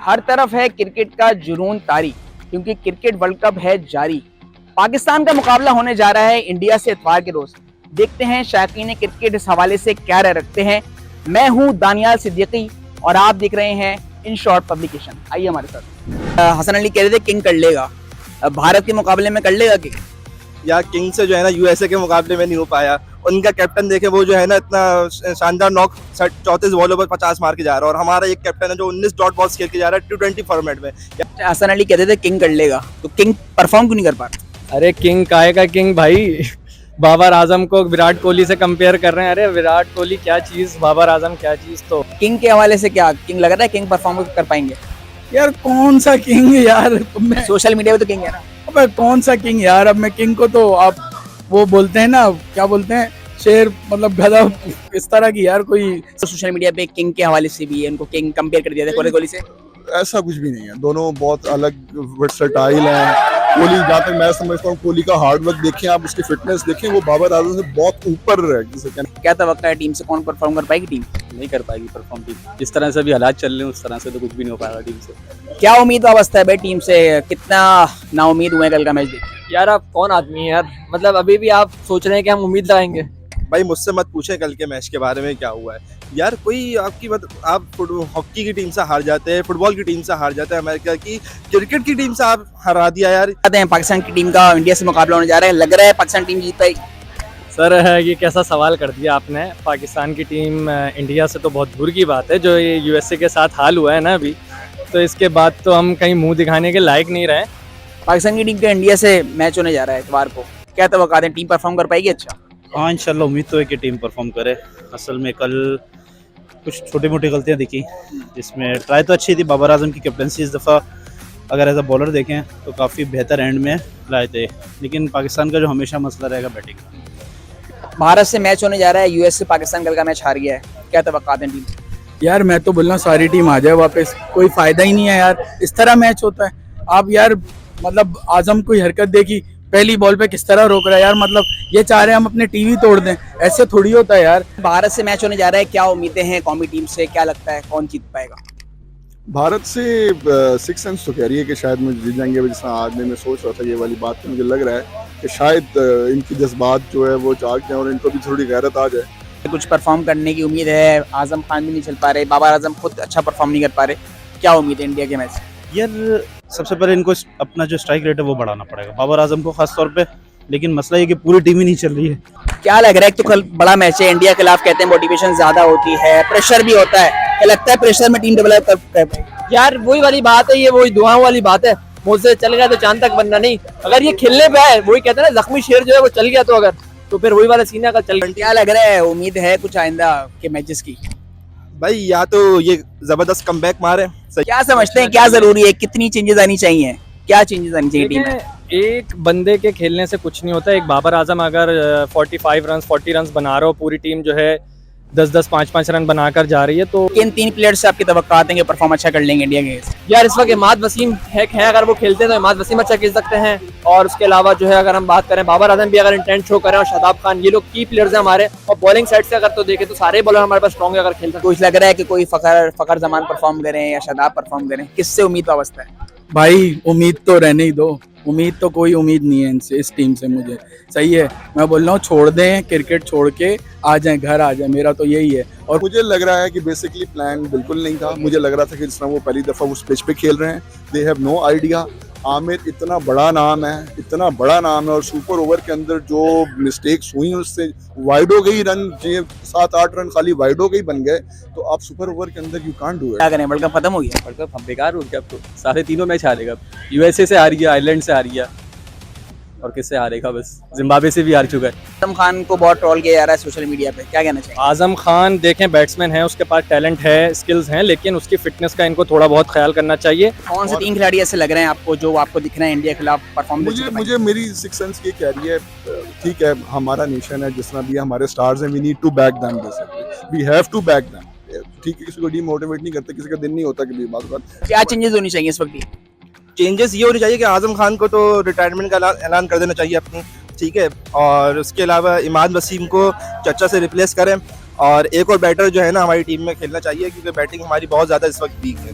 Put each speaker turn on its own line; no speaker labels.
हर तरफ है क्रिकेट का जुनून तारी, क्योंकि क्रिकेट वर्ल्ड कप है जारी। पाकिस्तान का मुकाबला होने जा रहा है इंडिया से इतवार के रोज। देखते हैं शायकीन क्रिकेट इस हवाले से क्या राय रखते हैं। मैं हूं दानियाल सिद्दीकी और आप देख रहे हैं इन शॉर्ट पब्लिकेशन। आइए हमारे साथ। हसन अली कह रहे थे किंग कर लेगा, भारत के मुकाबले में कर लेगा किंग?
यार किंग से जो है ना यूएसए के मुकाबले में नहीं हो पाया। उनका कैप्टन देखे, वो जो है ना इतना शानदार नॉक 34 बॉलों पर 50 मार के जा रहा है, और हमारा एक कैप्टन है जो 19 डॉट बॉल्स खेल के जा रहा है T20 फॉर्मेट में।
हसन अली कहते थे किंग कर लेगा, तो किंग परफॉर्म क्यों नहीं कर पा रहा?
अरे किंग काहे का किंग भाई। बाबर आजम को विराट कोहली से कंपेयर कर रहे हैं। अरे विराट कोहली क्या चीज, बाबर आजम क्या चीज। तो
किंग के हवाले से क्या किंग लग रहा है किंग परफॉर्म कर पाएंगे?
यार कौन सा किंग यार, मैं
सोशल मीडिया पे तो किंग है ना।
अबे कौन सा किंग यार, अब मैं किंग को तो आप वो बोलते हैं ना, क्या बोलते हैं, शेर मतलब गधा, इस तरह की यार कोई।
सोशल मीडिया पे किंग के हवाले से भी है, उनको किंग कंपेयर कर दिया था कोहली से।
ऐसा कुछ भी नहीं है, दोनों बहुत अलग वर्सेटाइल हैं। कोहली, जहाँ तक मैं समझता हूँ, कोहली का हार्ड वर्क देखें आप, उसकी फिटनेस देखें, वो बाबर आजम से बहुत ऊपर है। जिसे
क्या तवक्का है टीम से, कौन परफॉर्म कर पाएगी टीम?
नहीं कर पाएगी परफॉर्म टीम, जिस तरह से अभी हालात चल रहे हैं उस तरह से तो कुछ भी नहीं हो पाएगा टीम से।
क्या उम्मीद वाबस्ता है भाई टीम से, कितना नाउम्मीद हुए कल का मैच देख?
यार आप कौन आदमी है यार, मतलब अभी भी आप सोच रहे हैं कि हम उम्मीद लगाएंगे।
भाई मुझसे मत पूछे कल के मैच के बारे में क्या हुआ है यार। कोई आपकी आप हॉकी की टीम से हार जाते हैं, फुटबॉल की टीम से हार जाते हैं, अमेरिका की क्रिकेट की टीम से आप हरा दिया यार।
पाकिस्तान की टीम का इंडिया से मुकाबला होने जा रहा है, लग रहा है पाकिस्तान टीम जीत पाएगी?
सर ये कैसा सवाल कर दिया आपने। पाकिस्तान की टीम इंडिया से तो बहुत दूर की बात है, जो ये यूएसए के साथ हाल हुआ है ना अभी, तो इसके बाद तो हम कहीं मुंह दिखाने के लायक नहीं रहे।
पाकिस्तान की टीम का इंडिया से मैच होने जा रहा है इतवार को, क्या तवक्का है, टीम परफॉर्म कर पाएगी? अच्छा
हाँ, इंशाल्लाह उम्मीद तो है कि टीम परफॉर्म करे। असल में कल कुछ छोटी मोटी गलतियां दिखी, जिसमें ट्राई तो अच्छी थी। बाबर आजम की कैप्टनसी इस दफ़ा अगर एज अ बॉलर देखें तो काफ़ी बेहतर एंड में लाए थे, लेकिन पाकिस्तान का जो हमेशा मसला रहेगा बैटिंग।
भारत से मैच होने जा रहा है, यूएस से पाकिस्तान कल का मैच हार गया है, क्या तवक्का है टीम?
यार मैं तो बोल रहा हूँ सारी टीम आ जाए वापस, कोई फायदा ही नहीं है यार, इस तरह मैच होता है। आप यार मतलब आजम कोई हरकत देखी, पहली बॉल पे किस तरह रोक रहा है यार, मतलब ये चाह रहे हैं हम अपने टीवी तोड़ दें, ऐसे थोड़ी होता है यार।
भारत से मैच होने जा रहा है, क्या उम्मीदें हैं कौमी टीम से, क्या लगता है कौन जीत पाएगा?
भारत से 6 सेंस तो कह रही है कि शायद मुझे जीत जाएंगे। जिस आज मैं सोच रहा था ये वाली बात, मुझे लग रहा है कि शायद इनकी जज्बात जो है वो जाग जाए और इनको भी थोड़ी गैरत आ जाए।
कुछ परफॉर्म करने की उम्मीद है, आजम खान भी नहीं चल पा रहे, बाबर आजम खुद अच्छा परफॉर्म नहीं कर पा रहे, क्या उम्मीद है इंडिया के मैच?
यार सबसे पहले इनको अपना जो स्ट्राइक रेट है वो बढ़ाना पड़ेगा, बाबर आजम को खास तौर पे। लेकिन मसला ये कि पूरी टीम ही नहीं चल रही है।
क्या लग रहा है, तो कल बड़ा मैच है इंडिया के खिलाफ, कहते हैं मोटिवेशन ज्यादा होती है, प्रेशर भी होता है, क्या लगता है प्रेशर में टीम डेवलप कर?
यार वही वाली बात है, ये वही दुआओं वाली बात है। मुझसे चल गया तो चांद तक बनना नहीं, अगर ये खेलने पे आए, वही कहते हैं ना जख्मी शेर जो है वो चल गया तो अगर, तो फिर वही वाला सीन है, चल गया।
क्या लग रहा है, उम्मीद है कुछ आइंदा के मैचेस की?
भाई या तो ये जबरदस्त कमबैक मारे।
क्या समझते हैं क्या जरूरी है, कितनी चेंजेस आनी चाहिए, क्या चेंजेस आनी चाहिए टीम में?
एक बंदे के खेलने से कुछ नहीं होता। एक बाबर आजम अगर 45 रन 40 रन बना रहा हो, पूरी टीम जो है 10-10 5-5 रन बनाकर जा रही है, तो
किन 3 प्लेयर्स से आपके तवक्कुआत हैं कि परफॉर्म अच्छा कर लेंगे इंडिया के?
यार इस वक्त इमाद वसीम है, अगर वो खेलते हैं तो इमाद वसीम अच्छा खेल सकते हैं। और उसके अलावा जो है अगर हम बात करें, बाबर आजम भी अगर इंटेंट शो करें, और शादाब खान, ये लोग की प्लेयर्स हैं हमारे। और बॉलिंग साइड से अगर तो देखें तो सारे बॉलर हमारे पास स्ट्रॉन्ग है अगर खेलते हैं।
कुछ लग रहा है कि कोई फखर जमान परफॉर्म करें या शादाब परफॉर्म करें, किससे उम्मीद वाबस्ता है?
भाई उम्मीद तो रहने ही दो, उम्मीद तो कोई उम्मीद नहीं है इनसे, इस टीम से मुझे। सही है, मैं बोल रहा हूँ छोड़ दें क्रिकेट, छोड़ के आ जाएं, घर आ जाएं, मेरा तो यही है।
और मुझे लग रहा है कि बेसिकली प्लान बिल्कुल नहीं था। मुझे लग रहा था कि जिस तरह वो पहली दफ़ा उस पिच पे खेल रहे हैं, they have no idea. Aamir इतना बड़ा नाम है, इतना बड़ा नाम है, और सुपर ओवर के अंदर जो मिस्टेक्स हुई उससे वाइड हो गई रन, 7-8 रन खाली वाइड हो गई बन गए। तो आप सुपर ओवर के अंदर यू कांट डू इट।
क्या करें, वर्ल्ड कप खत्म हो गया?
वर्ल्ड कप बेकार हो गया, अब तो सारे तीनों मैच हारेगा। यूएसए से हार गया, आयरलैंड से हार गया, और किससे हारेगा, बस जिम्बाब्वे से भी हार चुका है।
आजम खान को बहुत ट्रोल किया जा रहा है सोशल मीडिया पे, क्या कहना चाहिए?
आजम खान देखें बैट्समैन है, उसके पास टैलेंट है, स्किल्स हैं, लेकिन उसकी फिटनेस का इनको थोड़ा बहुत ख्याल करना चाहिए।
कौन से 3 खिलाड़ी ऐसे लग रहे हैं आपको जो आपको दिख रहे हैं इंडिया के खिलाफ परफॉर्म?
मुझे मेरी 6 सेंस ये कह रही है, ठीक है हमारा नेशन है, जिस तरह भी हमारे स्टार्स हैं, we need to back them, basically we have to back them. ठीक है, किसी को डीमोटिवेट नहीं करते, किसी का दिन नहीं होता कि बात।
क्या चेंजेस होनी चाहिए इस वक्त?
चेंजेस ये होनी चाहिए कि आजम खान को तो रिटायरमेंट का ऐलान कर देना चाहिए अपनी, ठीक है। और उसके अलावा इमाद वसीम को चचा से रिप्लेस करें, और एक और बैटर जो है ना हमारी टीम में खेलना चाहिए, क्योंकि बैटिंग हमारी बहुत ज़्यादा इस वक्त वीक है।